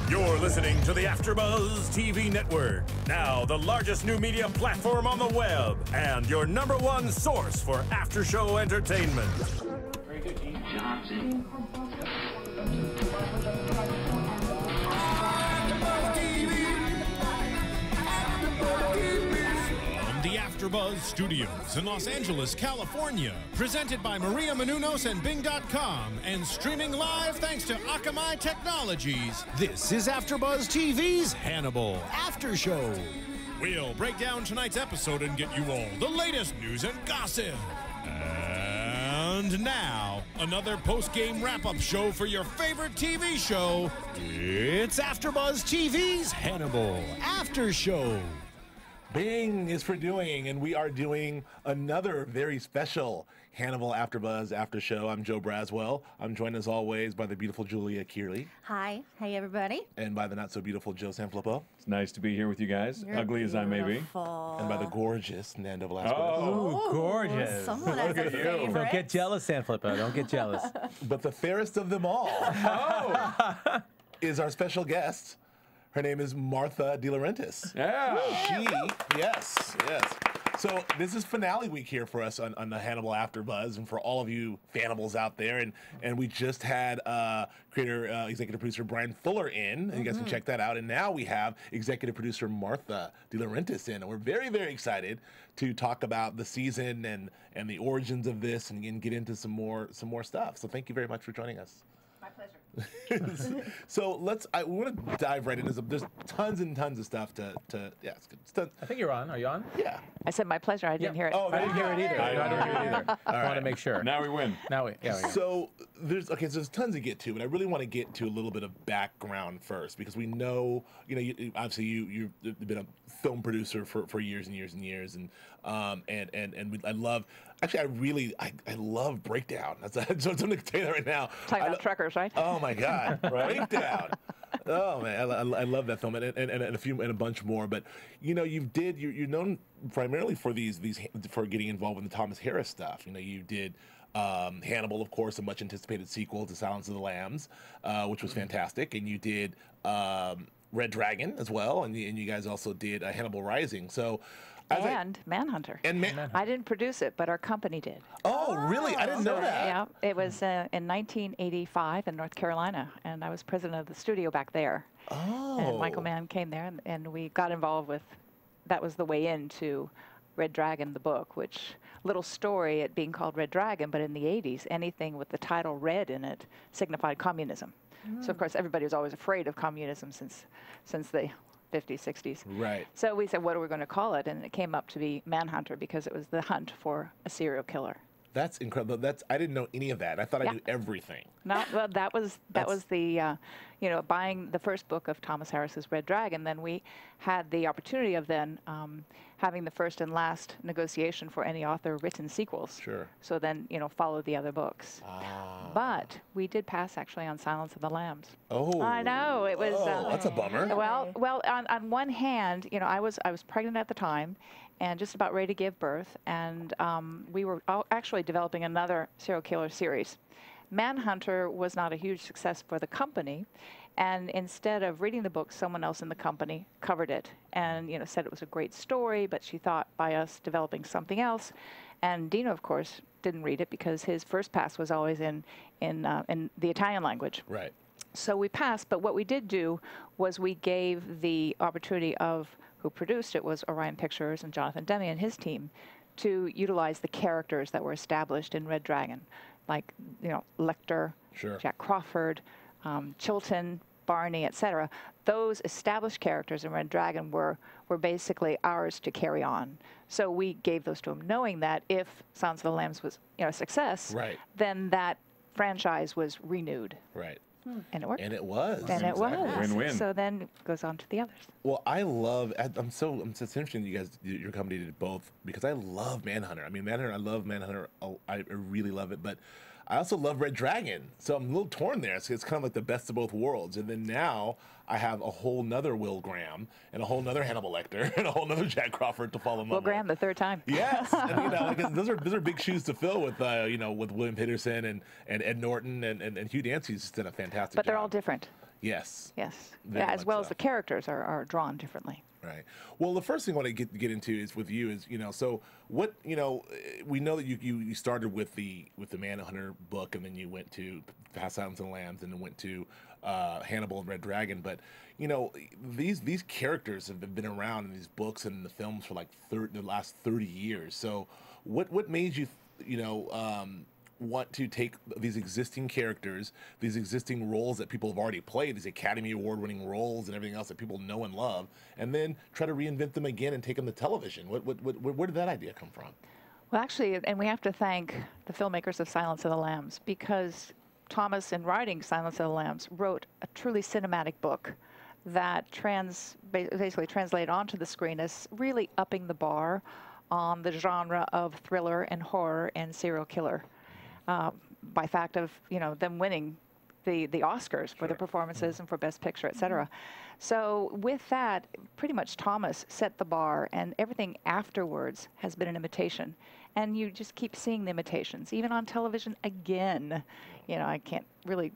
You're listening to the AfterBuzz TV Network, now the largest new media platform on the web, and your #1 source for after-show entertainment. Very good, Keith Johnson. The AfterBuzz Studios in Los Angeles, California, presented by Maria Menounos and Bing.com, and streaming live thanks to Akamai Technologies. This is AfterBuzz TV's Hannibal After Show. We'll break down tonight's episode and get you all the latest news and gossip. And now, another post-game wrap-up show for your favorite TV show. It's AfterBuzz TV's Hannibal After Show. Bing is for doing, and we are doing another very special Hannibal AfterBuzz After Show. I'm Joe Braswell. I'm joined as always by the beautiful Julia Cearley. Hi. Hey, everybody. And by the not-so-beautiful Joe Sanfellipo. It's nice to be here with you guys, You're ugly as I may be. beautiful. And by the gorgeous Nando Velasquez. Oh, gorgeous. Someone has a favorite. Don't get jealous, Sanfellipo. Don't get jealous. But the fairest of them all is our special guest. Her name is Martha De Laurentiis. Yeah. Yes. So this is finale week here for us on the Hannibal AfterBuzz, and for all of you Fannibals out there. And we just had executive producer Brian Fuller in, and you guys can check that out. And now we have executive producer Martha De Laurentiis in, and we're very, very excited to talk about the season and the origins of this, and get into some more stuff. So thank you very much for joining us. My pleasure. So we want to dive right into this. There's tons and tons of stuff to it's good. I think you're on. Are you on? Yeah. I said my pleasure. I didn't hear it. Oh, I didn't hear it either. I didn't hear it either. I want to make sure. Now we win. So there's tons to get to, but I really want to get to a little bit of background first, because we know, obviously you've been a film producer for years and years and years, and I love. Actually, I love Breakdown. So I'm going to tell you that right now. Talking about truckers, right? Oh my God, Breakdown! Oh man, I love that film, and a bunch more. But you're known primarily for for getting involved in the Thomas Harris stuff. You did Hannibal, of course, a much anticipated sequel to Silence of the Lambs, which was fantastic, and you did Red Dragon as well, and you guys also did Hannibal Rising. So. And Manhunter. I didn't produce it, but our company did. Oh, really? I didn't know that. Yeah, it was in 1985 in North Carolina, and I was president of the studio back there. Oh. And Michael Mann came there, and we got involved with, that was the way into Red Dragon, the book, which, little story, it being called Red Dragon, but in the 80s, anything with the title red in it signified communism. So, of course, everybody was always afraid of communism since the 50s, 60s. Right. So we said, what are we going to call it? And it came up to be Manhunter, because it was the hunt for a serial killer. That's incredible. I didn't know any of that. I thought I knew everything. No, well, that was the buying the first book of Thomas Harris's Red Dragon. Then we had the opportunity of having the first and last negotiation for any author written sequels. Sure. So then follow the other books. Ah. But we did pass actually on Silence of the Lambs. Oh. I know, it was. That's a bummer. Well, on one hand, I was pregnant at the time, and just about ready to give birth, and we were actually developing another serial killer series. Manhunter was not a huge success for the company, and instead of reading the book, someone else in the company covered it and said it was a great story, but she thought by us developing something else. And Dino, of course, didn't read it because his first pass was always in the Italian language. Right. So we passed, but what we did do was we gave the opportunity of who produced it was Orion Pictures and Jonathan Demme and his team to utilize the characters that were established in Red Dragon, like Lecter, Sure. Jack Crawford, Chilton, Barney, etc. Those established characters in Red Dragon were basically ours to carry on. So we gave those to him, knowing that if Silence of the Lambs was a success, right, then that franchise was renewed. Right. And it worked. And it was. And it was. Win-win. So then it goes on to the others. Well, it's interesting that your company did both, because I love Manhunter. I mean, I love Manhunter. I really love it, but I also love Red Dragon. So I'm a little torn there. So it's kind of like the best of both worlds. And then now I have a whole nother Will Graham and a whole nother Hannibal Lecter and a whole nother Jack Crawford to fall in love Will Graham, the third time. Yes. And, those are big shoes to fill with, with William Peterson and Ed Norton and Hugh Dancy's just done a fantastic job. But they're all different. Yes. Yes. Very Yeah, as much well so. as the characters are drawn differently. Right. Well, the first thing I want to get into is with you is, so what, we know that you started with the Manhunter book, and then you went to Past Silence and Lambs, and then went to Hannibal and Red Dragon. But these characters have been around in these books and in the films for like the last 30 years. So what made you want to take these existing characters, these existing roles that people have already played, these Academy Award-winning roles and everything else that people know and love, and then try to reinvent them again and take them to television? Where did that idea come from? Well, actually, and we have to thank the filmmakers of Silence of the Lambs, because Thomas, in writing Silence of the Lambs, wrote a truly cinematic book that basically translated onto the screen as really upping the bar on the genre of thriller and horror and serial killer. By fact of them winning the Oscars for the performances and for Best Picture, etc. So with that, pretty much Thomas set the bar, and everything afterwards has been an imitation. And you just keep seeing the imitations, even on television again. I can't really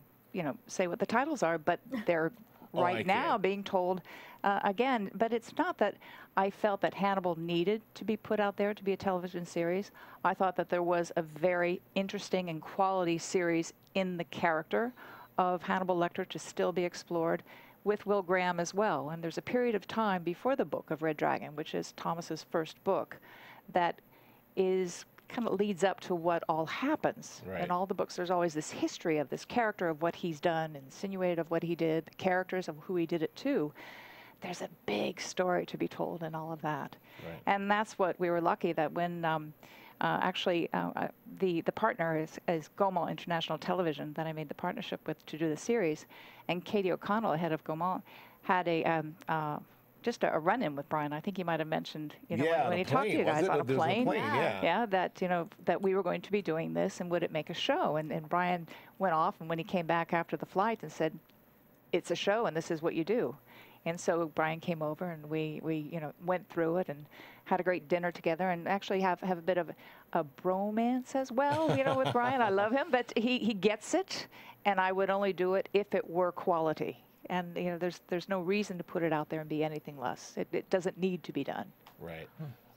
say what the titles are, but they're right now being told again. But it's not that I felt that Hannibal needed to be put out there to be a television series. I thought that there was a very interesting and quality series in the character of Hannibal Lecter to still be explored, with Will Graham as well. And there's a period of time before the book of Red Dragon, which is Thomas's first book, that is kind of leads up to what all happens. Right. In all the books, there's always this history of this character, of what he's done, insinuated of what he did, the characters of who he did it to. There's a big story to be told in all of that. Right. And that's what we were lucky that when the partner is Gaumont International Television that I made the partnership with to do the series, and Katie O'Connell, head of Gaumont, had just a run-in with Brian. I think he might have mentioned, when he talked to you guys on a plane, that we were going to be doing this, and would it make a show? And Brian went off, and when he came back after the flight and said, it's a show, and this is what you do. And so Brian came over, and we went through it and had a great dinner together, and actually have a bit of a bromance as well, with Brian. I love him, but he gets it, and I would only do it if it were quality. And there's no reason to put it out there and be anything less. It doesn't need to be done. Right.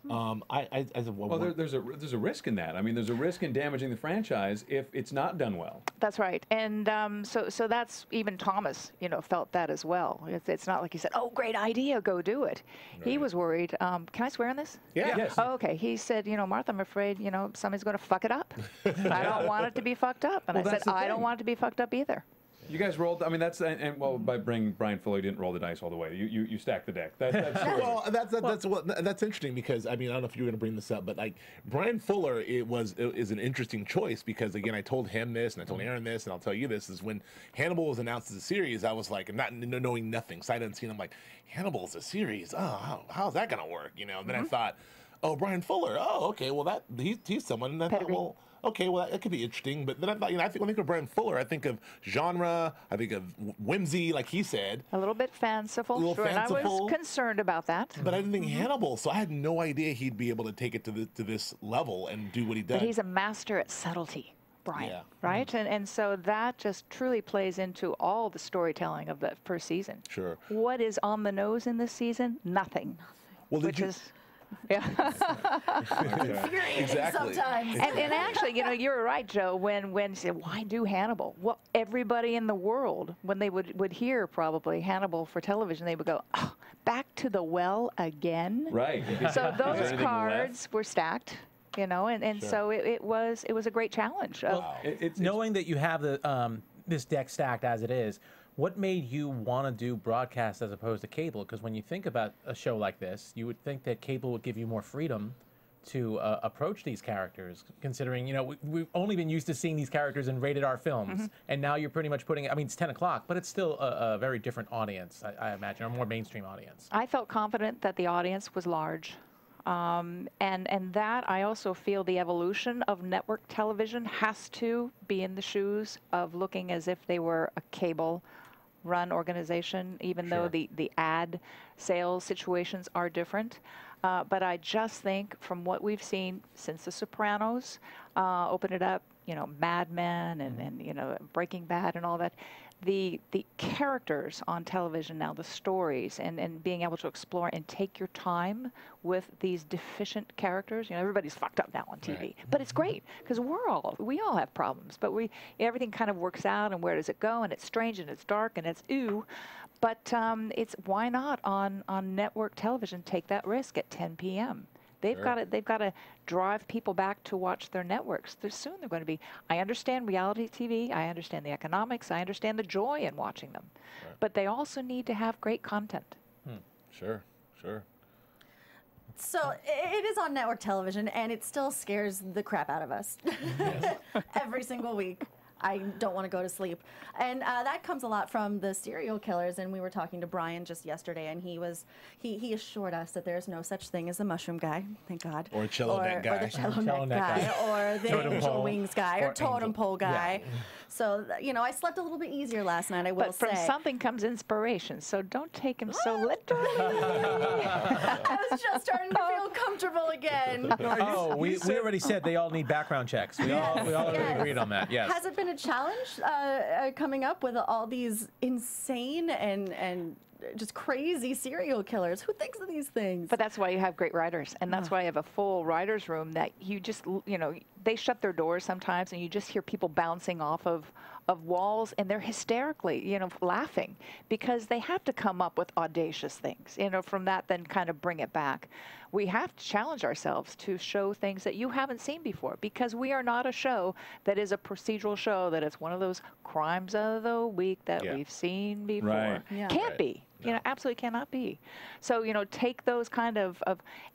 There's a risk in that. I mean, there's a risk in damaging the franchise if it's not done well. That's right. And so that's, even Thomas, felt that as well. It's not like he said, oh, great idea, go do it. Right. He was worried. Can I swear on this? Yeah. Yes. Oh, okay. He said, Martha, I'm afraid, somebody's going to fuck it up. I don't want it to be fucked up. And I said, I don't want it to be fucked up either. You guys rolled. I mean, by bringing Brian Fuller, you didn't roll the dice all the way. You stacked the deck. That's interesting, because I don't know if you were going to bring this up, but like Brian Fuller, is an interesting choice, because again, I told him this, and I told Aaron this, and I'll tell you this, is when Hannibal was announced as a series, I was like, not knowing nothing, sight unseen, I'm like, Hannibal's a series. Oh, how's that going to work? And then I thought, oh, Brian Fuller. Oh, okay. Well, he's someone, and I thought, well, okay, well, that could be interesting. But then I thought, when I think of Brian Fuller, I think of genre, I think of whimsy, like he said. A little bit fanciful, sure, and I was concerned about that. But I didn't think Hannibal, so I had no idea he'd be able to take it to this level and do what he does. But he's a master at subtlety, Brian, right? And so that just truly plays into all the storytelling of that first season. Sure. What is on the nose in this season? Nothing. Well, Exactly. Sometimes. And actually, you're right, Joe, when you said, why do Hannibal? Well, everybody in the world, when they would hear probably Hannibal for television, they would go, oh, back to the well again? Right. So those cards were stacked. And sure. So it was a great challenge. Well, knowing that you have this deck stacked as it is, what made you want to do broadcast as opposed to cable? Because when you think about a show like this, you would think that cable would give you more freedom to approach these characters, considering, we've only been used to seeing these characters in rated R films, and now you're pretty much putting, it's 10 o'clock, but it's still a very different audience, I imagine, or more mainstream audience. I felt confident that the audience was large. And that I also feel the evolution of network television has to be in the shoes of looking as if they were a cable run organization, even though the ad sales situations are different. But I just think from what we've seen since The Sopranos, open it up, you know, Mad Men and you know, Breaking Bad and all that. The characters on television now, the stories, and being able to explore and take your time with these deficient characters. You know, everybody's fucked up now on TV, but it's great because we all have problems, but everything kind of works out. And where does it go? And it's strange and it's dark and it's ooh, but it's why not on network television take that risk at 10 p.m. They've got to drive people back to watch their networks. Soon they're going to be. I understand reality TV. I understand the economics. I understand the joy in watching them, but they also need to have great content. Sure. So it is on network television, and it still scares the crap out of us every single week. I don't want to go to sleep. And that comes a lot from the serial killers. And we were talking to Brian just yesterday, and he assured us that there's no such thing as a mushroom guy, thank God. Or a cello neck guy. Or the cello neck guy. Or the angel wings guy. Or totem pole guy. Yeah. So, you know, I slept a little bit easier last night, I will say. But from something comes inspiration, so don't take him so literally. I was just starting to feel comfortable again. Oh, we already said they all need background checks. We all already agreed on that, yes. Has it been a challenge coming up with all these insane and just crazy serial killers? Who thinks of these things? But that's why you have great writers, and that's why you have a full writer's room that you just, you know, they shut their doors sometimes, and you just hear people bouncing off of walls, and they're hysterically, you know, laughing because they have to come up with audacious things, you know, from that then kind of bring it back. We have to challenge ourselves to show things that you haven't seen before because we are not a show that is a procedural show that is one of those crimes of the week that we've seen before. Right. Yeah. Can't be. You know, absolutely cannot be. So, you know, take those kind of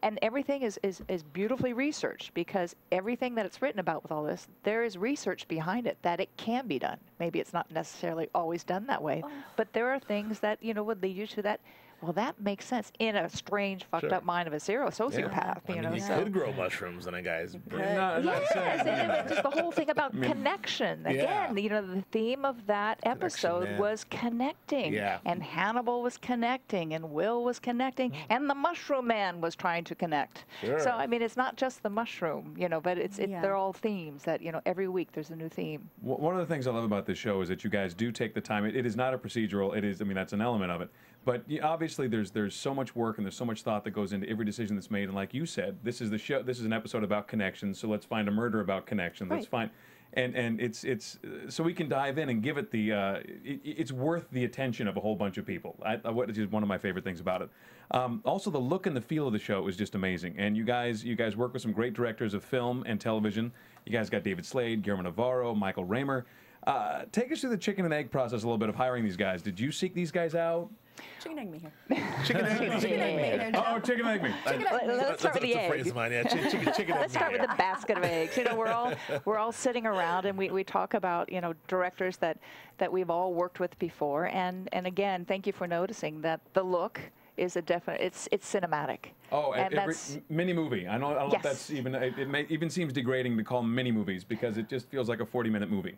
and everything is beautifully researched because everything that it's written about with all this, there is research behind it that it can be done. Maybe it's not necessarily always done that way, but there are things that, you know, would lead you to that. Well, that makes sense in a strange, fucked up mind of a sociopath. I mean, you could grow mushrooms in a guy's brain. Yes, and just the whole thing about connection. Again, you know, the theme of that episode was connecting. And Hannibal was connecting, and Will was connecting, and the Mushroom Man was trying to connect. So, I mean, it's not just the mushroom, you know, but they're all themes that, you know, every week there's a new theme. One of the things I love about this show is that you guys do take the time. It is not a procedural. It is, I mean, that's an element of it. But obviously, there's so much work and there's so much thought that goes into every decision that's made. And like you said, this is the show. This is an episode about connections. So let's find a murder about connections. Let's find, and it's so we can dive in and give it the. It's worth the attention of a whole bunch of people. What is one of my favorite things about it. Also, the look and the feel of the show is just amazing. And you guys work with some great directors of film and television. You guys got David Slade, Guillermo Navarro, Michael Raymer. Take us through the chicken and egg process a little bit of hiring these guys. Did you seek these guys out? Chicken egg me here. Chicken egg me. Chicken egg me here. Oh, chicken egg me. Let's start with the egg. That's a phrase of mine, yeah. Chicken egg Let's start with the basket of eggs. You know, we're all sitting around and we talk about, you know, directors that we've all worked with before. And again, thank you for noticing that the look is a definite. It's cinematic. Oh, and every mini movie. I don't know if that's even. It even seems degrading to call them mini movies because it just feels like a 40-minute movie.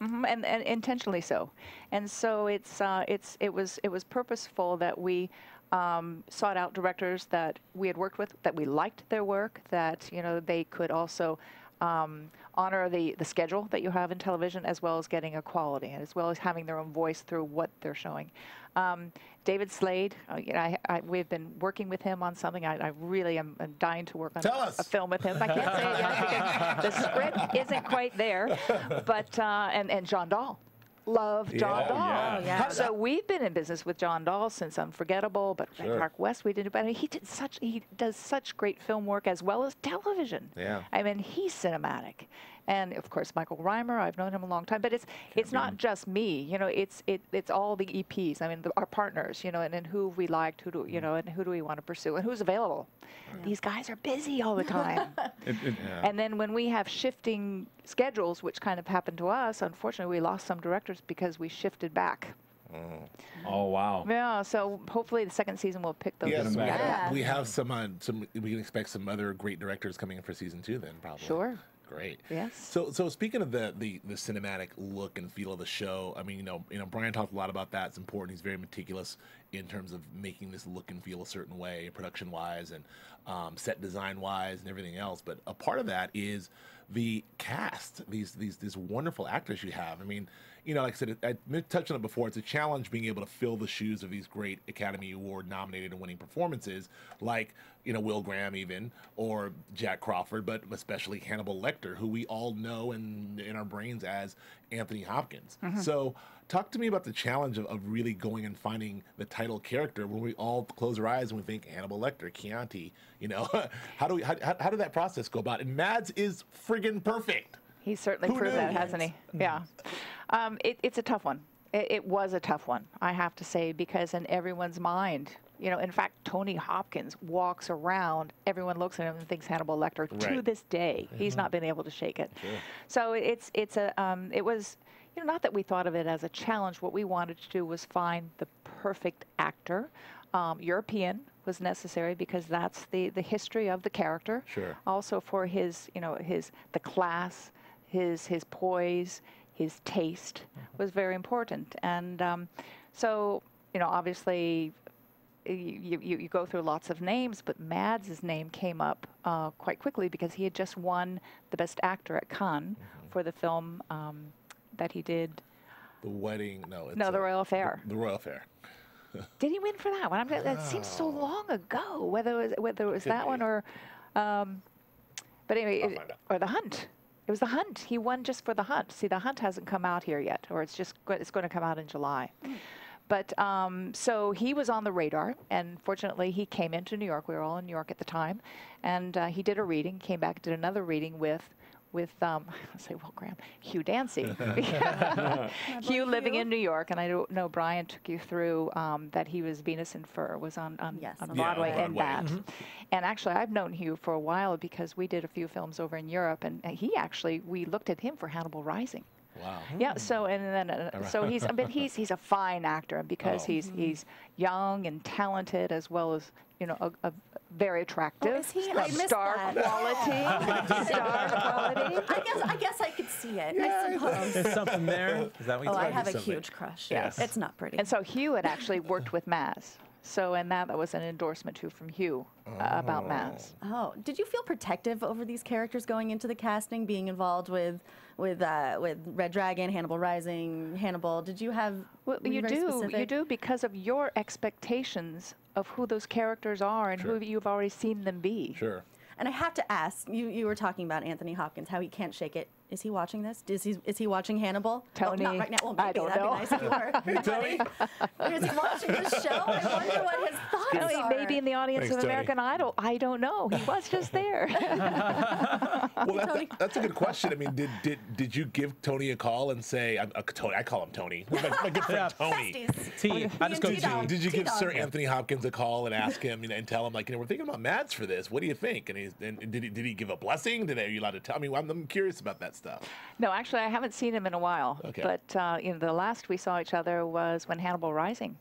And intentionally so, and so it was purposeful that we sought out directors that we had worked with, that we liked their work, that, you know, they could also honor the schedule that you have in television, as well as getting a quality, and as well as having their own voice through what they're showing. David Slade, you know, we've been working with him on something. I really am dying to work on a film with him. I can't say it yet because the script isn't quite there. But and John Dahl. Love John Dahl. Yeah. So we've been in business with John Dahl since Unforgettable, but Mark West we did. But he does such great film work as well as television. Yeah. I mean, he's cinematic. And of course, Michael Raymer, I've known him a long time, but it's not just me, you know, it's all the EPs. I mean, our partners, you know, and who we liked, who do we want to pursue, and who's available. These guys are busy all the time. And then when we have shifting schedules, which kind of happened to us, unfortunately, we lost some directors because we shifted back. Oh wow! Yeah, so hopefully the second season will pick those. Yes, we have some. We can expect some other great directors coming in for season 2. Then probably. Sure. Great. Yes. So speaking of the cinematic look and feel of the show, I mean, you know, Brian talked a lot about that. It's important. He's very meticulous in terms of making this look and feel a certain way, production-wise and set design-wise and everything else. But a part of that is the cast, these wonderful actors you have. I mean, you know, like I said, I touched on it before. It's a challenge being able to fill the shoes of these great Academy Award nominated and winning performances, like, you know, Will Graham even, or Jack Crawford, but especially Hannibal Lecter, who we all know in our brains as Anthony Hopkins. So talk to me about the challenge of really going and finding the title character when we all close our eyes and we think Hannibal Lecter, Chianti, you know. how did that process go about? And Mads is friggin' perfect. He's certainly proved that, hasn't he? Yeah. It's a tough one. It was a tough one, I have to say, because in everyone's mind, you know, in fact, Tony Hopkins walks around, everyone looks at him and thinks Hannibal Lecter to this day. He's not been able to shake it. So it was, you know, not that we thought of it as a challenge. What we wanted to do was find the perfect actor. European was necessary because that's the history of the character. Also for his, you know, the class, his poise, his taste was very important. And so, you know, obviously you go through lots of names, but Mads' name came up quite quickly because he had just won the Best Actor at Cannes for the film that he did. The Wedding, no. It's The Royal Affair. The Royal Affair. Did he win for that one? That seems so long ago, whether it was that one or, but anyway, or The Hunt. It was The Hunt. He won just for The Hunt. See, The Hunt hasn't come out here yet, or it's going to come out in July. But so he was on the radar, and fortunately he came into New York. We were all in New York at the time, and he did a reading, came back, did another reading with I'll say Will Graham, Hugh Dancy. Hugh living in New York, and I don't know, Brian took you through that he was Venus and Fur, was on Broadway and that. And actually, I've known Hugh for a while because we did a few films over in Europe, and we looked at him for Hannibal Rising. Wow. Yeah. So he's a fine actor, and because he's young and talented as well as, you know, a very attractive. Oh, is he? I missed star that. quality. Star quality. I guess I could see it. Yeah, I suppose. There's something there. Is that what you I said? have a huge crush. Yes. It's not pretty. And so Hugh had actually worked with Maz. So, and that was an endorsement too from Hugh about Maz. Oh, did you feel protective over these characters going into the casting, being involved with Red Dragon, Hannibal Rising, Hannibal? Did you have? Well, you do because of your expectations of who those characters are and who you've already seen them be. Sure. And I have to ask, you were talking about Anthony Hopkins, how he can't shake it. Is he watching this? Is he watching Hannibal? Tony, not right now. Well, maybe. I don't That'd know. be nice if you were. Hey, Tony. Is he watching this show? I wonder what his thoughts are. Maybe in the audience Thanks, of American Idol. I don't know. He was just there. Well, that's a good question. I mean, did you give Tony a call and say, Tony? I call him Tony. My good friend Tony. T. I just go T. Did you give Sir Anthony Hopkins a call and ask him, you know, and tell him, like, you know, we're thinking about Mads for this. What do you think? And did he give a blessing? Are you allowed to tell me? I'm curious about that stuff. No, actually, I haven't seen him in a while. Okay. But you know, the last we saw each other was when Hannibal Rising,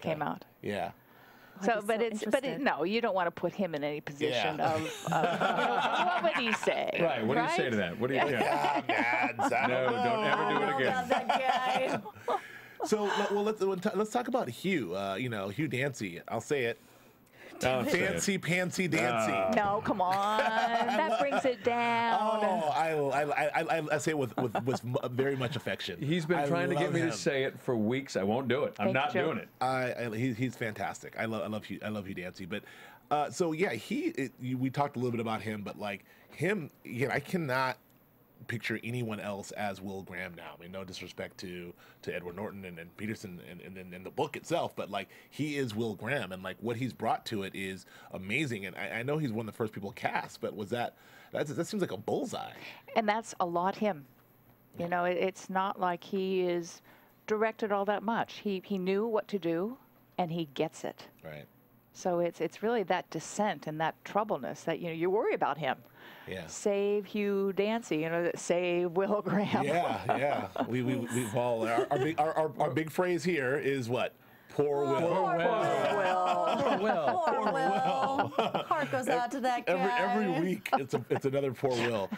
came out. Yeah. So, no, you don't want to put him in any position of what would he say? Right. What do you say to that? What do you? Yeah, Mads. Don't ever do it again. That guy. So, well, let's talk about Hugh. You know, Hugh Dancy. I'll say it. Fancy Pantsy Dancy. No, come on. That brings it down. Oh, I say it with very much affection. He's been trying to get me to say it for weeks. I won't do it. I'm not doing it. He's fantastic. I love Hugh Dancy. But so yeah, we talked a little bit about him, but like him, I cannot picture anyone else as Will Graham now. I mean, no disrespect to Edward Norton and Peterson and the book itself, but like he is Will Graham, and like what he's brought to it is amazing. And I know he's one of the first people cast, but that seems like a bullseye. And that's a lot him. You know, it's not like he is directed all that much. He knew what to do, and he gets it. Right. So it's really that descent and that troubleness that, you know, you worry about him. Yeah. Save Hugh Dancy, you know, save Will Graham. Yeah. We've all our big phrase here is what? Poor Will. Poor Will. Heart goes out to that guy. Every week, it's another poor Will.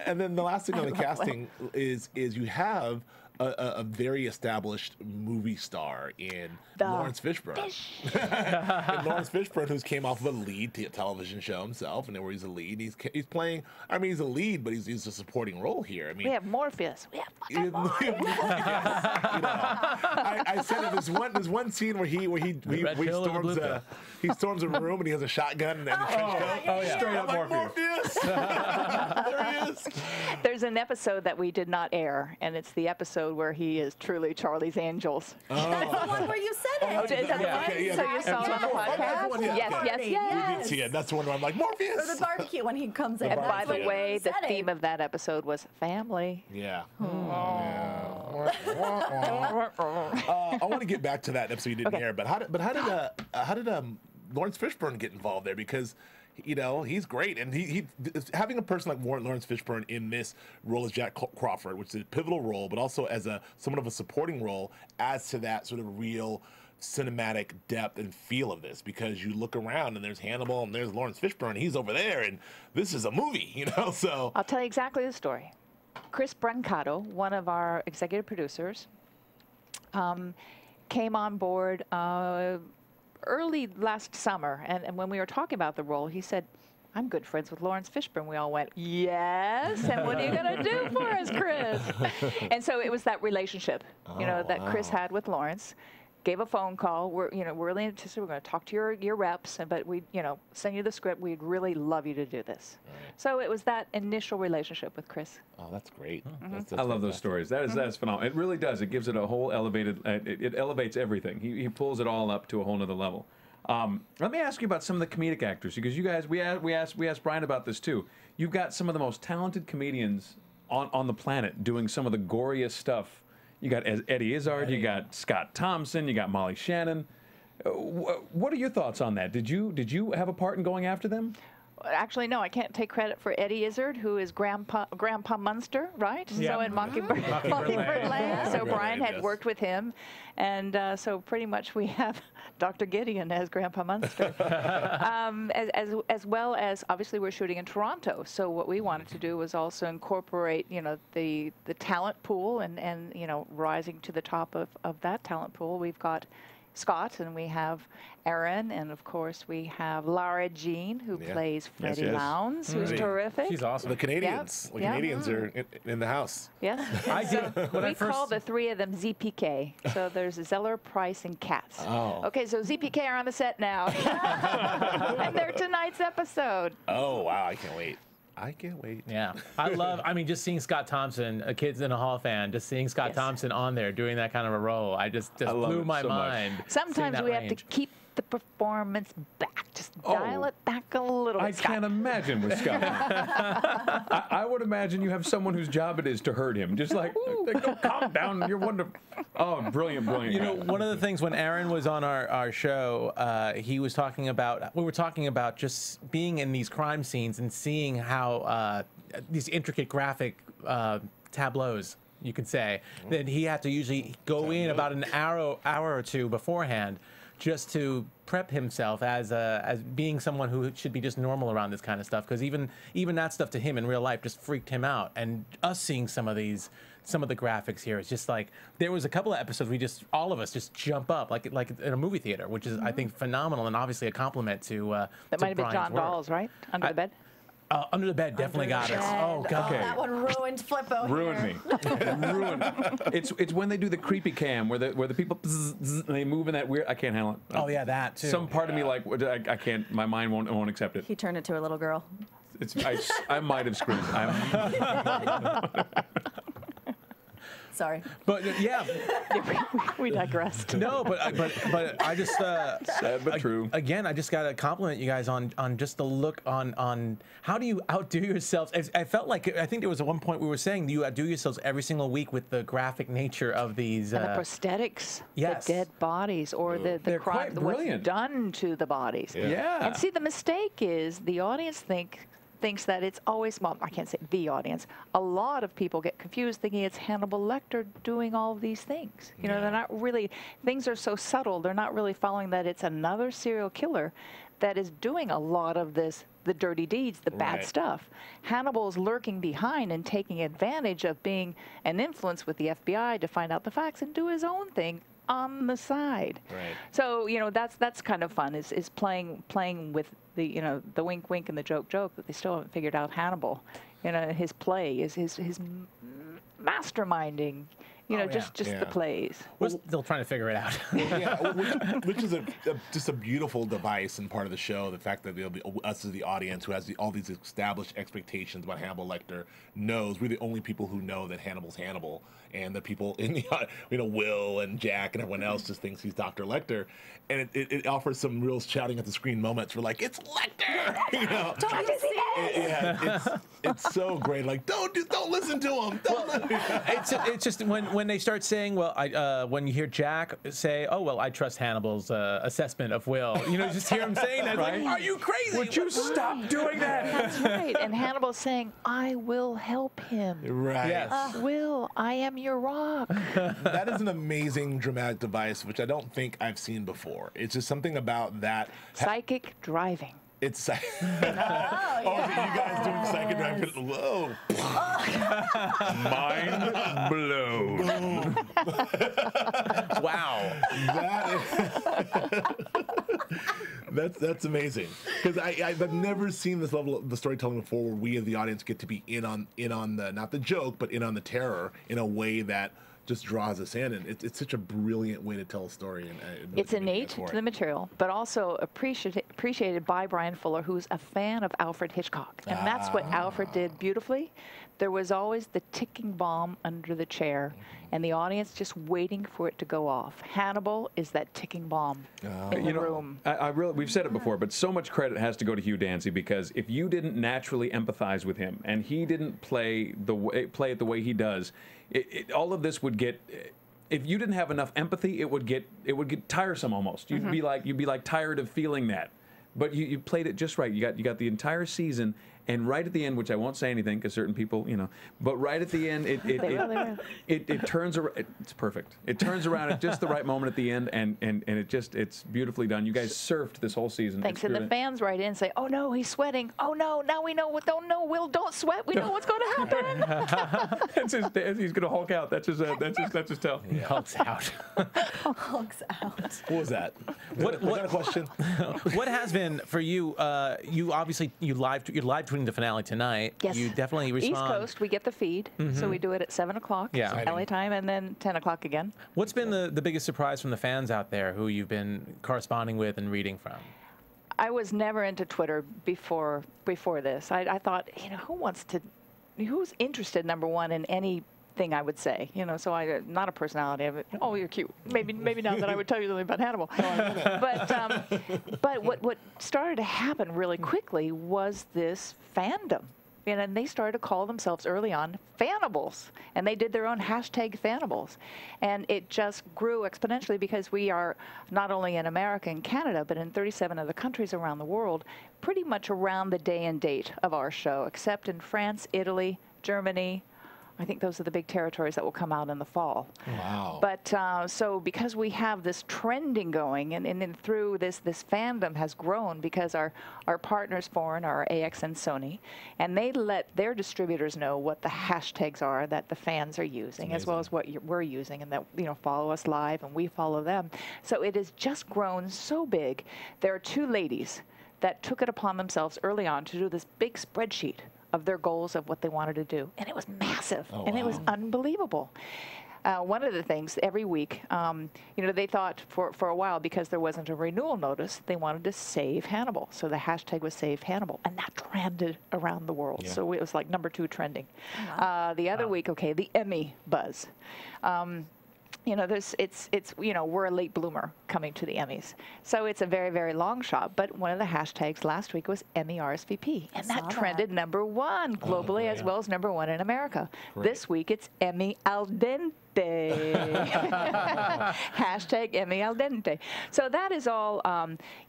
And then the last thing on the casting is you have a very established movie star in Lawrence Fishburne. And Lawrence Fishburne, who's came off of a lead television show himself, and where he's a lead. He's playing. I mean, he's a lead, but he's a supporting role here. I mean, we have Morpheus. We have fucking Morpheus. Yes, you know, I said that there's one scene where he storms a room and he has a shotgun and a trench coat. Straight up Morpheus. There he is. There's an episode that we did not air, and it's the episode where he is truly Charlie's Angels. That's the one where you said it. Is that the one? Okay, yeah. So you saw it on the podcast? Yes. We did see it. That's the one where I'm like, Morpheus. Or the barbecue when he comes in. And by That's the when way, you the said theme it. of that episode was family. Yeah. I want to get back to that episode you didn't air, but how did Lawrence Fishburne get involved there? Because he's great, and he having a person like Lawrence Fishburne in this role as Jack Crawford, which is a pivotal role, but also as somewhat of a supporting role, adds to that sort of real cinematic depth and feel of this, because you look around and there's Hannibal and there's Lawrence Fishburne, he's over there, and this is a movie, so I'll tell you exactly the story. Chris Brancato, one of our executive producers, came on board early last summer, and when we were talking about the role, he said, I'm good friends with Lawrence Fishburne. We all went, yes, and what are you going to do for us, Chris? And so it was that relationship, that Chris had with Lawrence. Gave a phone call. We're really interested. We're going to talk to your reps, but we send you the script. We'd really love you to do this. Right. So it was that initial relationship with Chris. Oh, that's great. That's I love those stories. That's phenomenal. It really does. It gives it a whole elevated. It elevates everything. He pulls it all up to a whole nother level. Let me ask you about some of the comedic actors, because you guys we asked Brian about this too. You've got some of the most talented comedians on the planet doing some of the goriest stuff. You got Eddie Izzard, you got Scott Thompson, you got Molly Shannon. What are your thoughts on that? Did you have a part in going after them? Actually, no, I can't take credit for Eddie Izzard, who is Grandpa Munster, right? Yeah. So in Mockingbird Land. So Brian had worked with him, and so pretty much we have Dr. Gideon as Grandpa Munster, as well as obviously we're shooting in Toronto. So what we wanted to do was also incorporate, the talent pool and rising to the top of that talent pool. We've got Scott, and we have Aaron, and of course we have Lara Jean, who plays Freddie Lowndes, who's terrific. She's awesome. The Canadians. The Canadians are in the house. Yeah. We call the three of them ZPK. So there's Zeller, Price, and Katz. Oh. Okay, so ZPK are on the set now. And they're tonight's episode. Oh, wow. I can't wait. I can't wait. Yeah. Just seeing Scott Thompson, a Kids in a Hall fan, just seeing Scott Thompson on there doing that kind of a role, I just blew my mind. Sometimes we have to keep the performance back. Just dial it back a little bit. I can't imagine with Scott. I would imagine you have someone whose job it is to hurt him. Just like, calm down, you're wonderful. Oh, brilliant. One of the things when Aaron was on our show, we were talking about just being in these crime scenes and seeing how these intricate graphic tableaus, you could say, that he had to usually go in about an hour or two beforehand, just to prep himself as being someone who should be just normal around this kind of stuff, because even that stuff to him in real life just freaked him out. And us seeing some of the graphics here, it's just like there was a couple of episodes all of us just jump up like in a movie theater, which is I think phenomenal, and obviously a compliment to that might have been John Dawes, right? Under the bed. Under the bed definitely got us. Oh god, that one ruined Flippo. Ruined me. Ruined. It's when they do the creepy cam where the people and they move in that weird. I can't handle it. Oh yeah, that too. Some part of me I can't. My mind won't accept it. He turned into a little girl. I might have screamed. Sorry. But yeah, we digressed. No, but I just sad but true. Again, I just got to compliment you guys on just the look on how do you outdo yourselves. I felt like I think there was at one point we were saying you outdo yourselves every single week with the graphic nature of these and the prosthetics, yes, the dead bodies, or the crime, what's done to the bodies. Yeah. And see, the mistake is the audience think thinks that it's always, well, I can't say the audience, a lot of people get confused thinking it's Hannibal Lecter doing all of these things. You know, they're not really, things are so subtle, they're not really following that it's another serial killer that is doing a lot of this, the dirty deeds, the bad stuff. Hannibal's lurking behind and taking advantage of being an influence with the FBI to find out the facts and do his own thing on the side. Right. So, you know, that's kind of fun, is playing with the, you know, the wink wink and the joke joke, that they still haven't figured out Hannibal. You know, his play is his masterminding. You know, just the plays. We're still trying to figure it out. Which is just a beautiful device and part of the show. The fact that there'll be us as the audience who has all these established expectations about Hannibal Lecter knows we're the only people who know that Hannibal's Hannibal, and the people in the, you know, Will and Jack and everyone else just thinks he's Dr. Lecter, and it offers some real shouting at the screen moments. We're like, it's Lecter, you know. Don't you see it? It's so great. Like, don't listen to him. It's just when they start saying, well, when you hear Jack say, oh, well, I trust Hannibal's assessment of Will, you know, just hear him saying that, Right. like, are you crazy? Would you stop doing that? That's right. And Hannibal's saying, I will help him. Right. Yes. Will, I am your rock. That is an amazing dramatic device, which I don't think I've seen before. It's just something about that. Psychic driving. It's you guys doing psychic driving. Whoa. Mind blown. Wow. That's amazing, because I've never seen this level of the storytelling before, where we as the audience get to be in on the, not the joke, but in on the terror in a way that just draws us in, and it's such a brilliant way to tell a story. And it's innate to the material, but also appreciated by Brian Fuller, who's a fan of Alfred Hitchcock, and that's what Alfred did beautifully. There was always the ticking bomb under the chair, and the audience just waiting for it to go off. Hannibal is that ticking bomb in the room. We've said it before, but so much credit has to go to Hugh Dancy, because if you didn't naturally empathize with him and he didn't play it the way he does, all of this would get. If you didn't have enough empathy, it would get tiresome almost. You'd be like tired of feeling that. But you played it just right. You got the entire season, and right at the end, which I won't say anything because certain people, you know, but right at the end, it turns around. It's perfect. It turns around at just the right moment at the end, and it's beautifully done. You guys surfed this whole season. Thanks. And the fans write in and say, "Oh no, he's sweating. Oh no, now we know. Don't know. Will, don't sweat. We know what's going to happen." He's going to Hulk out. That's his tell. He hulks out. Hulks out. What was that? What got a question? What has been for you? You obviously you're live tweeting the finale tonight. Yes. You definitely respond. East Coast, we get the feed, so we do it at 7 o'clock, LA time, and then 10 o'clock again. What's been the biggest surprise from the fans out there who you've been corresponding with and reading from? I was never into Twitter before this. I thought, you know, who's interested, number one, in anything I would say, you know, so I'm not a personality. Oh, you're cute. Maybe now that I would tell you something about Hannibal. But what started to happen really quickly was this fandom. And they started to call themselves early on Fannibals, and they did their own hashtag Fannibals, and it just grew exponentially because we are not only in America and Canada, but in 37 other countries around the world, pretty much around the day and date of our show, except in France, Italy, Germany. I think those are the big territories that will come out in the fall. Wow. But so because we have this trending going, and through this fandom has grown because our partners foreign are AX and Sony, and they let their distributors know what the hashtags are that the fans are using, as well as what we're using, and that, you know, follow us live and we follow them. So it has just grown so big. There are two ladies that took it upon themselves early on to do this big spreadsheet of their goals of what they wanted to do. And it was massive, and it was unbelievable. One of the things, every week, you know, they thought for a while, because there wasn't a renewal notice, they wanted to save Hannibal. So the hashtag was Save Hannibal, and that trended around the world. Yeah. So it was like #2 trending. Wow. The other week, okay, the Emmy buzz. You know, you know, we're a late bloomer coming to the Emmys. So it's a very, very long shot. But one of the hashtags last week was Emmy RSVP. And that trended #1 globally, as well as #1 in America. Great. This week, it's Emmy al dente. dente. Hashtag Emmy al dente. So that is all,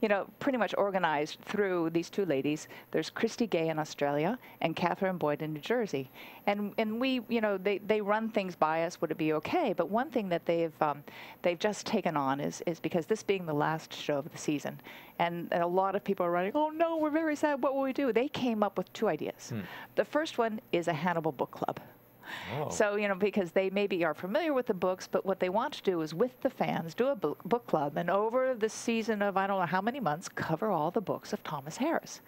you know, pretty much organized through these two ladies. There's Christy Gay in Australia and Catherine Boyd in New Jersey. And we, you know, they run things by us. Would it be okay? But one thing that they've just taken on is because this being the last show of the season, and a lot of people are writing, oh no, we're very sad. What will we do? They came up with two ideas. The first one is a Hannibal book club. Oh. So, you know, because they maybe are familiar with the books, but what they want to do is with the fans do a book club, and over the season of I don't know how many months, cover all the books of Thomas Harris.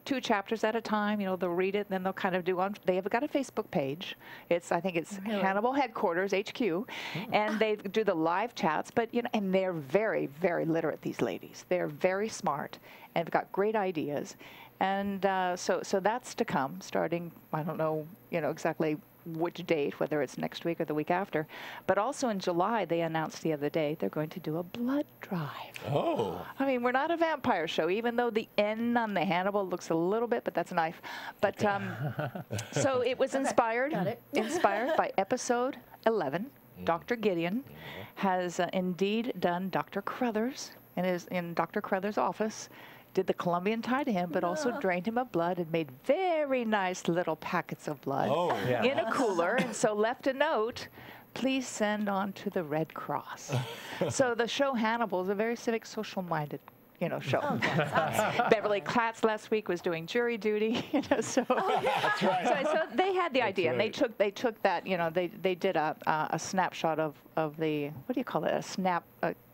2 chapters at a time, you know, they'll read it, and then they'll kind of do on, they have got a Facebook page. I think it's really? Hannibal Headquarters, HQ, and they do the live chats, but, you know, and they're very, very literate, these ladies. They're very smart, and have got great ideas. And so that's to come, starting, I don't know, you know, exactly which date, whether it's next week or the week after. But also in July, they announced the other day they're going to do a blood drive. Oh. I mean, we're not a vampire show, even though the N on the Hannibal looks a little bit, but that's a knife. But so it was inspired by episode 11. Dr. Gideon has indeed done Dr. Crothers and is in Dr. Crothers' office. Did the Colombian tie to him, but also drained him of blood and made very nice little packets of blood in a cooler, and so left a note, please send on to the Red Cross. So the show Hannibal is a very civic, social-minded, you know, show. Oh, yes, Beverly Klatz last week was doing jury duty, you know, so, That's right. so they had the idea, and right. they took that, you know, they did a snapshot of the, what do you call it, a snap,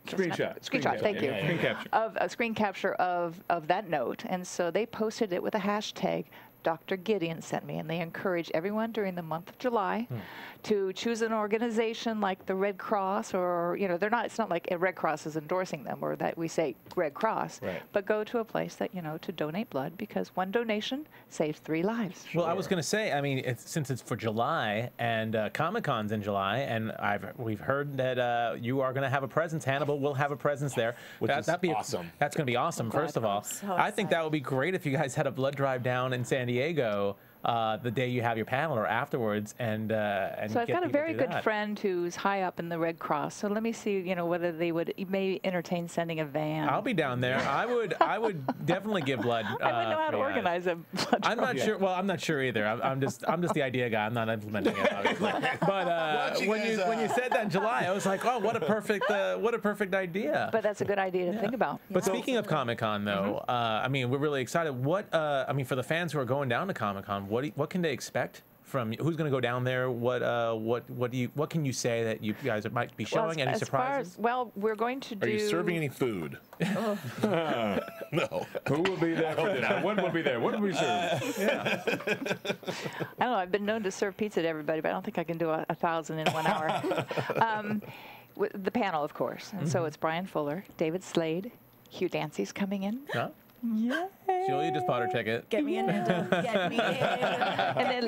Screenshot. Thank you. Screen capture. Of a screen capture of that note, and so they posted it with a hashtag Dr. Gideon sent me, and they encourage everyone during the month of July to choose an organization like the Red Cross, or, you know, it's not like a Red Cross is endorsing them or that we say Red Cross, but go to a place that, you know, to donate blood, because one donation saves 3 lives. Well, I was going to say, I mean, since it's for July and Comic-Con's in July, and we've heard that you are going to have a presence. Hannibal will have a presence there. That'd be awesome. That's going to be awesome, first of all. So I think that would be great if you guys had a blood drive down in San Diego the day you have your panel or afterwards, and so I've got a very good friend who's high up in the Red Cross. So let me see, you know, whether they would maybe entertain sending a van. I'll be down there. I would definitely give blood. I wouldn't know how to organize a blood drive. I'm not sure. Well, I'm not sure either. I'm just the idea guy. I'm not implementing it, obviously. But when you said that in July, I was like, oh, what a perfect idea. But that's a good idea to think about. But speaking of Comic-Con, though, I mean, we're really excited. I mean, for the fans who are going down to Comic-Con, what can they expect from who's going to go down there? What can you say that you guys might be showing? Any surprises? We're going to do. Are you serving any food? No. Who will be there for dinner? When will be there? What will we serve? I don't know. I've been known to serve pizza to everybody, but I don't think I can do 1,000 in 1 hour. The panel, of course, and so it's Brian Fuller, David Slade, Hugh Dancy's coming in. Huh? Yeah. Julia just bought her ticket. Get me in. Get me in. And then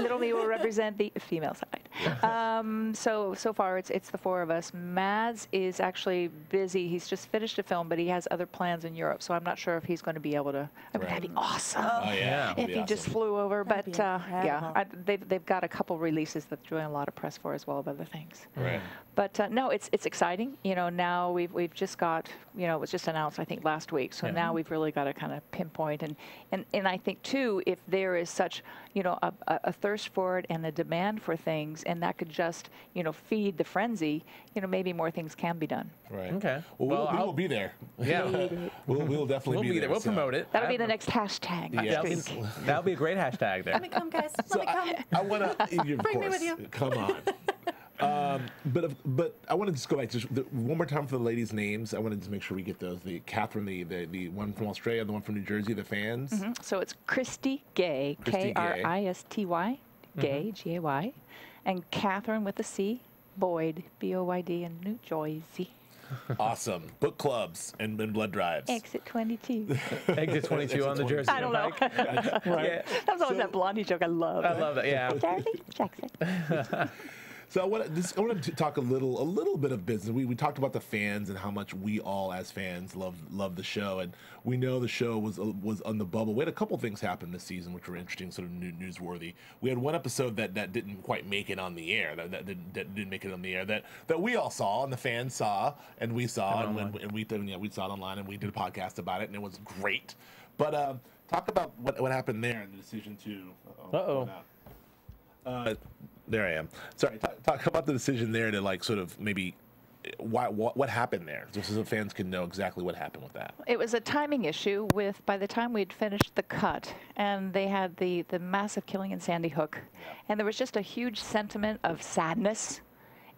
little me will represent the female side. So far it's the 4 of us. Mads is actually busy. He's just finished a film, but he has other plans in Europe, so I'm not sure if he's going to be able to. I mean, that'd be awesome. Oh yeah. If he just flew over, That'd but be yeah, they've got a couple releases that they're doing a lot of press for as well of other things. Right. But no, it's exciting. You know, now we've just got, you know, it was just announced I think last week. So now we've really got to kind of pinpoint, and I think too, if there is such, you know, a thirst for it and a demand for things, and that could just, you know, feed the frenzy, you know, maybe more things can be done. Right. Okay. Well, we will be there. Yeah. we'll definitely be there. We'll promote it. That'll be the next hashtag next week. That'll be a great hashtag there. Let me come, guys. Let me come. I want to. Bring me with you. Come on. But I want to just go back to one more time for the ladies' names. I wanted to make sure we get those. The Catherine, the one from Australia, the one from New Jersey, the fans. So it's Christy Gay, Kristy, Gay, G-A-Y, and Catherine with a C, Boyd, B-O-Y-D, in New Jersey. Awesome. Book clubs and blood drives. Exit 22. Exit 22 on the Jersey. I don't know. Right. That was always that Blondie joke I love. I love that. Yeah. Jersey Jackson. So I want to talk a little bit of business. We talked about the fans and how much we all as fans love the show, and we know the show was on the bubble. We had a couple things happen this season which were interesting, sort of newsworthy. We had one episode that didn't quite make it on the air. That didn't make it on the air. That we all saw and the fans saw and we saw and we saw it online and we did a podcast about it and it was great. But talk about what happened there and the decision to. There I am. Sorry. Talk about the decision there to like sort of maybe what happened there, just so fans can know exactly what happened with that. It was a timing issue with by the time we'd finished the cut and they had the massive killing in Sandy Hook, and there was just a huge sentiment of sadness.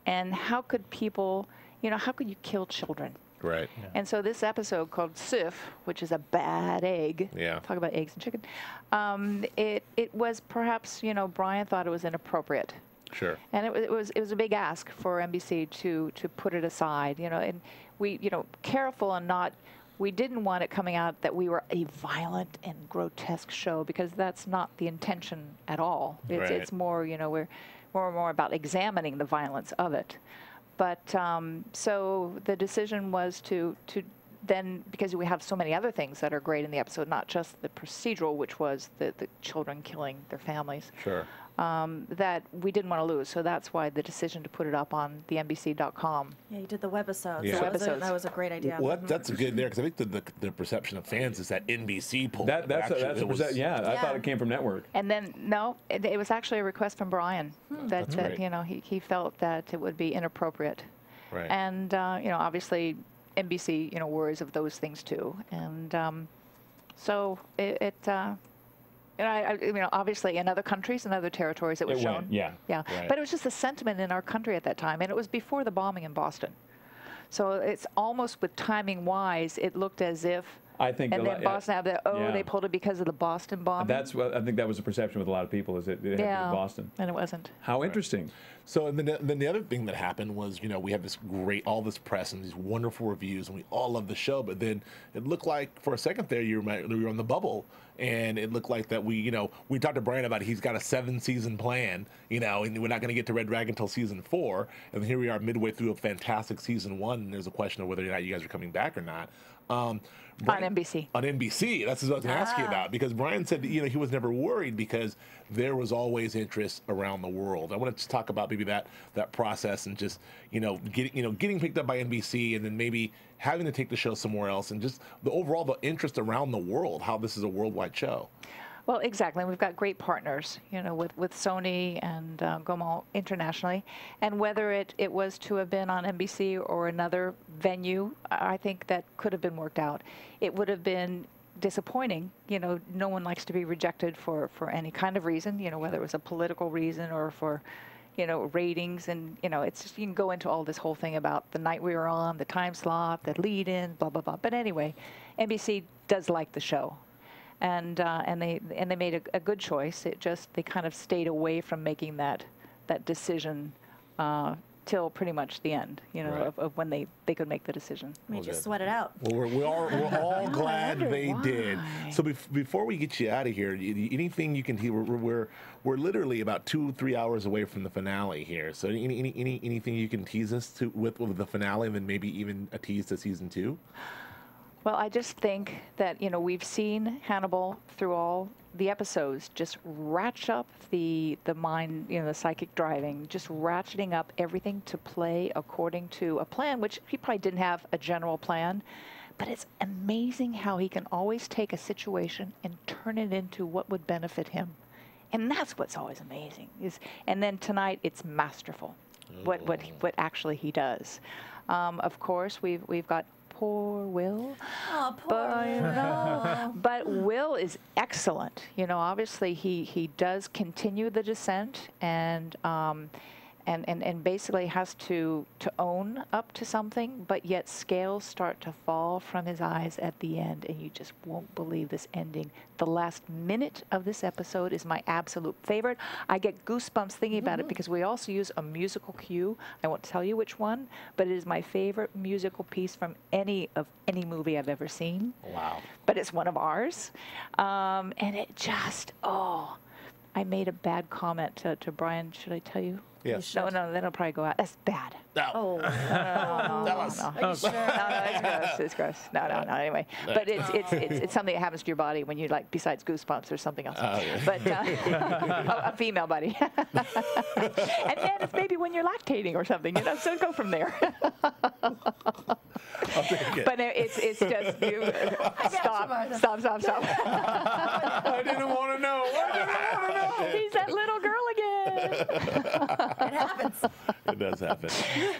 And how could people, how could you kill children? Right. Yeah. And so this episode called Sif, which is a bad egg. Yeah. Talk about eggs and chicken. It was perhaps, Brian thought it was inappropriate. Sure. And it was a big ask for NBC to put it aside, and we, careful and not, we didn't want it coming out that we were a violent and grotesque show, because that's not the intention at all. It's more, we're more about examining the violence of it. But so the decision was to then, because we have so many other things that are great in the episode, not just the procedural, which was the children killing their families. Sure. That we didn't want to lose. So that's why the decision to put it up on the NBC.com. Yeah, you did the webisodes. Yeah. That was a great idea. Well, that's good there, because I think the perception of fans is that NBC pulled it. That's a perception. Yeah, I thought it came from network. And then no, it was actually a request from Brian that he felt that it would be inappropriate. Right. And obviously NBC worries of those things too. And so obviously in other countries and other territories it was shown. Yeah. Yeah. Right. But it was just the sentiment in our country at that time, and it was before the bombing in Boston. So it's almost with timing wise, it looked as if. I think. And then Boston had that. They pulled it because of the Boston bombing. That's what I think that was a perception with a lot of people, is it had to be Boston. And it wasn't. How interesting. So and then the other thing that happened was, we had all this press and these wonderful reviews, and we all loved the show. But then it looked like for a second there you were on the bubble, and it looked like that we talked to Brian about he's got a 7-season plan, and we're not going to get to Red Dragon until season 4, and here we are midway through a fantastic season 1, and there's a question of whether or not you guys are coming back or not. Brian, on NBC. On NBC. That's what I was going to ask you about, because Brian said that, he was never worried because there was always interest around the world. I wanted to talk about maybe that process and just, getting picked up by NBC and then maybe having to take the show somewhere else, and just the interest around the world, how this is a worldwide show. Well, exactly. We've got great partners, with Sony and Gaumont internationally. And whether it was to have been on NBC or another venue, I think that could have been worked out. It would have been disappointing. No one likes to be rejected for any kind of reason, whether it was a political reason or for, ratings. And, it's just, you can go into all this whole thing about the night we were on, the time slot, the lead in, blah, blah, blah. But anyway, NBC does like the show. And they made a good choice. They kind of stayed away from making that decision till pretty much the end, of when they could make the decision. Made you sweat it out. Well, we're all glad they did. So before we get you out of here, anything you can hear? We're literally about 2-3 hours away from the finale here. So anything you can tease us with the finale, and then maybe even a tease to season 2? Well, I just think that, we've seen Hannibal through all the episodes just ratchet up the mind, the psychic driving, just ratcheting up everything to play according to a plan, which he probably didn't have a general plan. But it's amazing how he can always take a situation and turn it into what would benefit him. And that's what's always amazing. And then tonight, it's masterful, what actually he does. Of course, we've got poor Will. Oh, poor Will. But Will is excellent. Obviously he does continue the descent and basically has to own up to something, but yet scales start to fall from his eyes at the end, and you just won't believe this ending. The last minute of this episode is my absolute favorite. I get goosebumps thinking about it because we also use a musical cue. I won't tell you which one, but it is my favorite musical piece from any movie I've ever seen. Wow. But it's one of ours. And it just, I made a bad comment to Brian. Should I tell you? Yes. No, that'll probably go out. That's bad. Oh. Tell us. Are you sure? No, it's gross. It's gross. No. Anyway, but it's something that happens to your body when you like, besides goosebumps or something else. But a female buddy. And then it's maybe when you're lactating or something, So go from there. I'll take it. But it's just you. Stop. I didn't want to know. He's that little girl again. It happens. It does happen.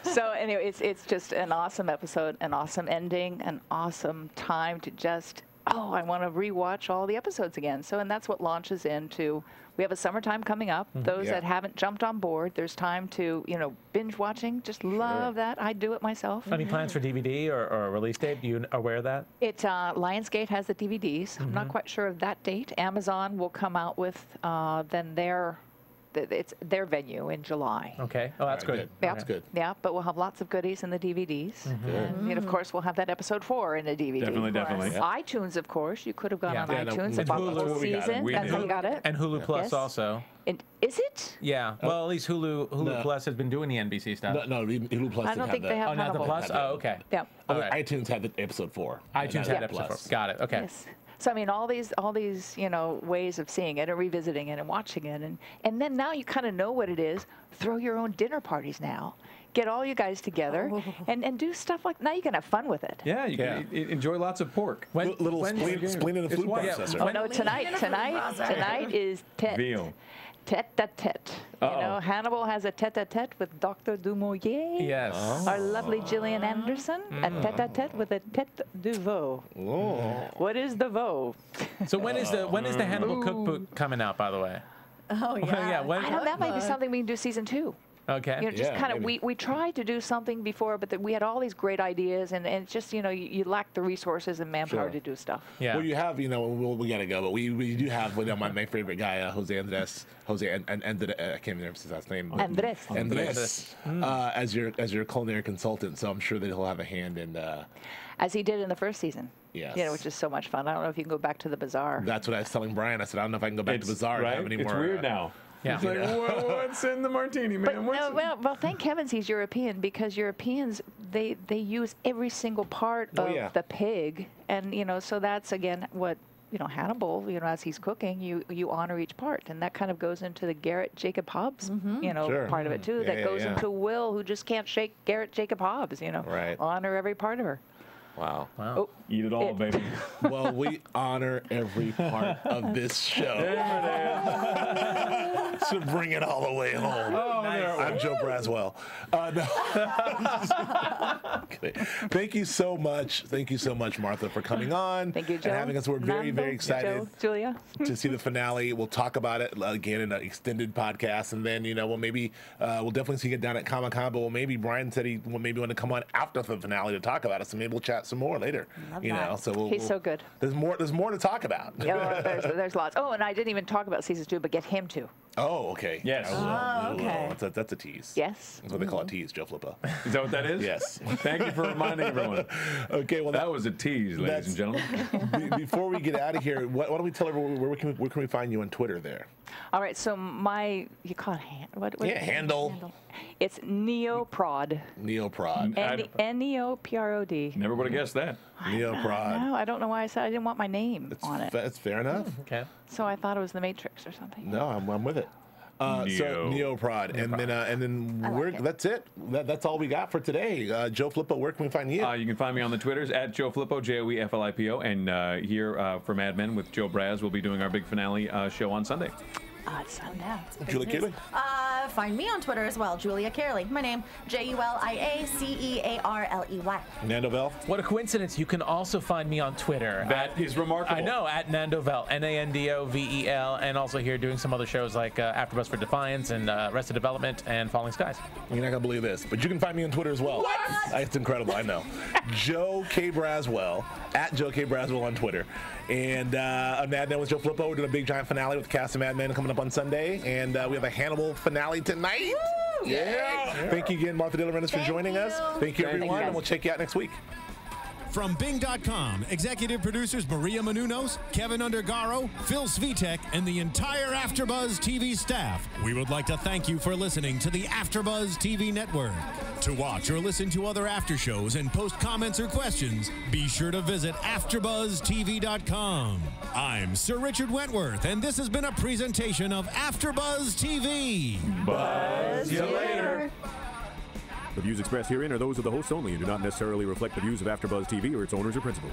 So anyway, it's just an awesome episode, an awesome ending, an awesome time to just, I want to rewatch all the episodes again. So, and that's what launches into, we have a summertime coming up. Those that haven't jumped on board, there's time to, binge watching. Just love that. I do it myself. Any plans for DVD or a release date? Are you aware of that? Lionsgate has the DVDs. I'm not quite sure of that date. Amazon will come out with then it's their venue in July. Okay. Oh, that's good. Yeah, That's good. Yeah, but we'll have lots of goodies in the DVDs. And of course, we'll have that episode 4 in the DVD. Definitely. iTunes, of course. You could have gone on iTunes And and bought the Hulu. whole season. We That's did. how you got it. And Hulu Plus Yes. also. And is it? Yeah. Well, at least Hulu Plus has been doing the NBC stuff. No, Hulu Plus I don't think they have Oh, not the Hannibal. Plus? Oh, okay. Yeah. All right. iTunes had the episode 4. iTunes had episode 4. Got it. Okay. Yes. So I mean, all these ways of seeing it and revisiting it and watching it, and then now you kind of know what it is. Throw your own dinner parties now. Get all you guys together and do stuff like, now you can have fun with it. Yeah, you can enjoy lots of pork. Little spleen in a food processor. Oh no, tonight is Veal. tete-a-tete. Hannibal has a tete-a-tete with Dr. Dumouriez. Yes. Our lovely Gillian Anderson, a tete-a-tete with a tete du veau. What is the veau? So when is the Hannibal cookbook coming out, by the way? Oh, yeah. When? I know that might be something we can do season 2. Okay. Just kind of, we tried to do something before, but we had all these great ideas, and it's just, you lack the resources and manpower to do stuff. Yeah. Well, you have, we got to go, but we do have my favorite guy, Jose Andres, I can't remember his last name. Andres. As your culinary consultant, so I'm sure that he'll have a hand in. As he did in the first season. Yes. Which is so much fun. I don't know if you can go back to the bazaar. That's what I was telling Brian. I said, I don't know if I can go back to the bazaar and have any more. It's weird now. Yeah. It's like, what's in the martini, man? Well, thank heavens he's European, because Europeans, they use every single part of the pig, and so that's again what Hannibal, as he's cooking, you honor each part, and that kind of goes into the Garrett Jacob Hobbs, part of it too. That goes into Will, who just can't shake Garrett Jacob Hobbs. Right. Honor every part of her. Wow. Oh, eat it all, baby. Well, we honor every part of this show. So bring it all the way home. Oh, nice. I'm Joe Braswell. No. Okay. Thank you so much. Thank you so much, Martha, for coming on. Thank you, Joe. And having us. We're very, Nando, very excited. Joe, Julia. To see the finale. We'll talk about it again in an extended podcast, and then we'll definitely see it down at Comic-Con. But Brian said he maybe want to come on after the finale to talk about it. So maybe we'll chat some more later. So He's so good. There's more to talk about. Yeah, there's lots. Oh, and I didn't even talk about season 2, but get him to. Oh, okay. Yes. Okay. That's a tease. Yes. That's what they call a tease, Joe Flippo. Is that what that is? Yes. Thank you for reminding everyone. Okay, well, That was a tease, ladies and gentlemen. Before we get out of here, why don't we tell everyone where can we find you on Twitter there? All right, so you call it what handle. It's Neoprod. Neoprod. N-E-O-P-R-O-D. Never would have guessed that. Neoprod. No, I don't know why I said I didn't want my name on it. That's fair enough. Okay. So I thought it was the Matrix or something. No, I'm with it. So Neoprod, and then that's it. That's all we got for today. Joe Flippo, where can we find you? You can find me on the Twitters at Joe Flippo, Joeflipo, and here for Mad Men with Joe Braz, we'll be doing our big finale show on Sunday. It's fun now. Julia Cearley. Find me on Twitter as well, Julia Cearley. My name, Juliacearley. Nando Vel. What a coincidence. You can also find me on Twitter. That is remarkable. I know, at Nando Vel, Nandovel, and also here doing some other shows like AfterBuzz for Defiance and Arrested Development and Falling Skies. You're not going to believe this, but you can find me on Twitter as well. What? It's incredible, I know. Joe K. Braswell, at Joe K. Braswell on Twitter. And Mad Men with Joe Flippo. We're doing a big giant finale with the cast of Mad Men coming up on Sunday. And we have a Hannibal finale tonight. Woo! Yeah. Thank you again, Martha De Laurentiis, for joining us. Thank you, everyone, and we'll check you out next week. From Bing.com, executive producers Maria Menounos, Kevin Undergaro, Phil Svitek, and the entire AfterBuzz TV staff, we would like to thank you for listening to the AfterBuzz TV network. To watch or listen to other after shows and post comments or questions, be sure to visit AfterBuzzTV.com. I'm Sir Richard Wentworth, and this has been a presentation of AfterBuzz TV. Buzz you later. The views expressed herein are those of the hosts only and do not necessarily reflect the views of AfterBuzz TV or its owners or principals.